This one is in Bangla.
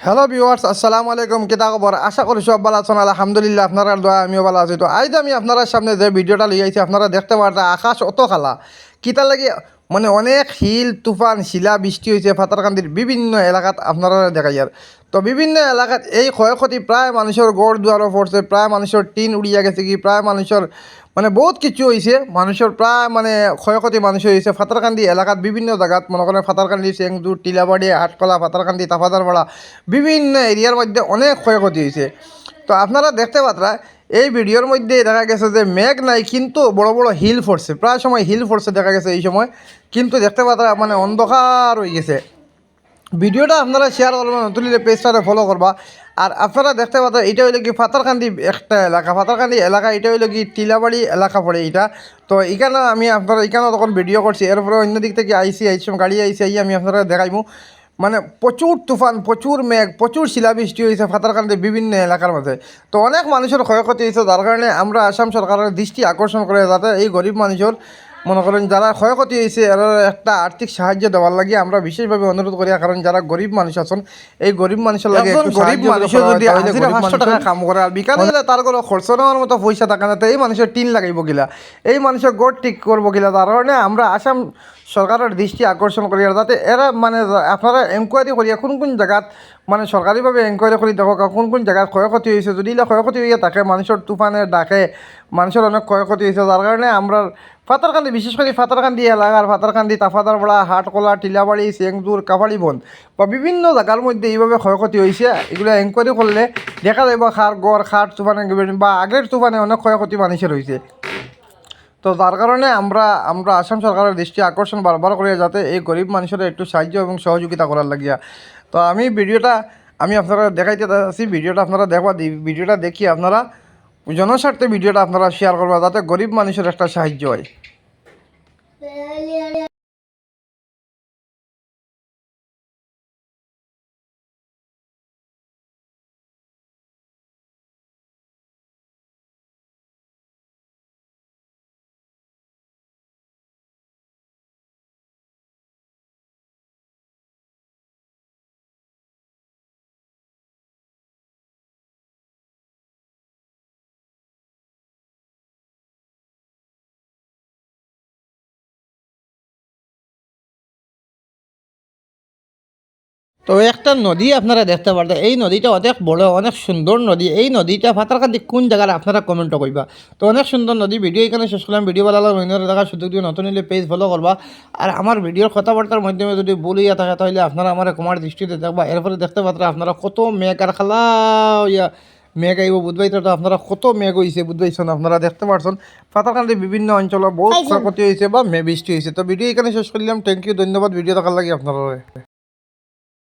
হ্যালো ভিউয়ার্স, আসসালামু আলাইকুম। কিতা খবর? আশা করি সব ভালো আছেন। আলহামদুলিল্লাহ, আপনারা দোয়া আমিও ভালো আছি। তো আজ আমি আপনারা সামনে যে ভিডিওটা লিয়ে আইছি, আপনারা দেখতে পারেন আকাশ অত খালা কিতা লাগে, মানে অনেক হিল তুফান শিলা বৃষ্টি হয়েছে ফাতারকান্দির বিভিন্ন এলাকাত আপনারা দেখাই। আর তো বিভিন্ন এলাকাত এই ক্ষয়ক্ষতি প্রায় মানুষের গড় দুয়ারও পড়ছে, প্রায় মানুষের টিন উড়িয়া গেছে, কি প্রায় মানুষের মানে বহুত কিছু হয়েছে, মানুষের প্রায় মানে ক্ষয়ক্ষতি মানুষের হয়েছে ফাতারকান্দি এলাকাত বিভিন্ন জায়গাত। মনে করেন ফাতারকান্দি, চেংদুর, টিলাবাড়ি, হাটকলা, ফাতারকান্দি, তাফাদারপাড়া বিভিন্ন এরিয়ার মধ্যে অনেক ক্ষয়ক্ষতি হয়েছে। তো আপনারা দেখতে পাত্রা এই ভিডিওর মধ্যে দেখা গেছে যে মেঘ নাই, কিন্তু বড় বড় হিল ফোর্সে, প্রায় সময় হিল ফোর্সে দেখা গেছে এই সময়, কিন্তু দেখতে পাত্রা মানে অন্ধকার হয়ে গেছে। ভিডিওটা আপনারা শেয়ার করবেন, নতুনলে পেজটাতে ফলো করবা। আর আপনারা দেখতে পাচ্ছেন এটা হইলো কি ফাতারকান্দি একটা এলাকা, ফাতারকান্দি এলাকা, এটা হইলো কি টিলাবাড়ি এলাকা পড়ে এটা। তো এখানে আমি আপনারা এখানে তখন ভিডিও করছি, এরপরে অন্য দিক থেকে আইসি গাড়ি আইসি আমি আপনারা দেখাইমু। মানে প্রচুর তুফান, প্রচুর মেঘ, প্রচুর শিলাবৃষ্টি হয়েছে ফাতারকান্দির বিভিন্ন এলাকার মধ্যে। তো অনেক মানুষের ক্ষয়ক্ষতি হয়েছে, যার কারণে আমরা আসাম সরকারের দৃষ্টি আকর্ষণ করে যাতে এই গরিব মানুষের, মনে করেন যারা ক্ষয়ক্ষতি হয়েছে এর একটা আর্থিক সাহায্য দেওয়ার লাগে আমরা বিশেষভাবে অনুরোধ করি। কারণ যারা গরিব মানুষ আছেন, এই গরিব মানুষের লাগে গরিব মানুষের যদি 500 টাকা কাম করে আর বিকালে গেলে তার কোনো খরচ নেওয়ার মতো পয়সা টাকা না, তো এই মানুষের টিন লাগাইব গিলা, এই মানুষের গোড় ঠিক করবো গিলা। তার কারণে আমরা আসাম সরকারের দৃষ্টি আকর্ষণ করি, আর যাতে এরা মানে আপনারা এনকোয়ারি করিয়া কোন কোন জায়গাত, মানে সরকারিভাবে এনকোয়ারি করে দেখো কোন কোন জায়গায় ক্ষয়ক্ষতি হয়েছে। যদি এগুলো ক্ষয়ক্ষতি হয়ে থাকে, মানুষের তুফানের ডাকে মানুষের অনেক ক্ষয়ক্ষতি হয়েছে, যার কারণে আমরা ফাতারকান্দি, বিশেষ করে ফাতারকান্দি এলাকার, ফাতারকান্দি, তাফাদারপাড়া, হাটকলা, টিলাবাড়ি, চেংদুর, কাবাড়িবন বা বিভিন্ন জায়গার মধ্যে এইভাবে ক্ষয়ক্ষতি হয়েছে। এগুলো এনকোয়ারি করলে দেখা যাব খার গড় খাট তুফানে বা আগের তুফানে অনেক ক্ষয়ক্ষতি মানুষের হয়েছে। তো তার কারণে আমরা আসাম সরকারের দৃষ্টি আকর্ষণ বারবার করে যাতে এই গরিব মানুষের একটু সাহায্য এবং সহযোগিতা করার লাগিয়া। তো আমি আপনারা দেখাইতে আছি, ভিডিওটা আপনারা দেখবা, ভিডিওটা দেখি আপনারা জনস্বার্থে ভিডিওটা আপনারা শেয়ার করবা যাতে গরিব মানুষের একটা সাহায্য হয়। তো একটা নদী আপনারা দেখতে পারতেন, এই নদীটা অনেক বড়, অনেক সুন্দর নদী। এই নদীটা ফাতারকান্দি কোন জায়গায় আপনারা কমেন্টও করবা। তো অনেক সুন্দর নদী। ভিডিও এখানে শেষ করলাম। ভিডিও ভালো লাগলে অন্য দেখার সুযোগ দিয়ে নতুন হলে পেজ ফলো করবা। আর আমার ভিডিওর কথাবার্তার মাধ্যমে যদি বলিয়া থাকে তাহলে আপনারা আমার কমার দৃষ্টিতে দেখবা। এরপরে দেখতে পাত্রা আপনারা কত মেঘ আর খালা ইয়া মেঘ আইব বুধবাইতে, তো আপনারা কত মেঘ হয়েছে বুধবাইছেন, আপনারা দেখতে পারছেন ফাতারকান্দির বিভিন্ন অঞ্চলে বহুত ক্ষয়ক্ষতি হয়েছে বা বৃষ্টি হয়েছে। তো ভিডিও এখানে শেষ করলাম। থ্যাংক ইউ, ধন্যবাদ ভিডিও দেখার লাগে আপনারা।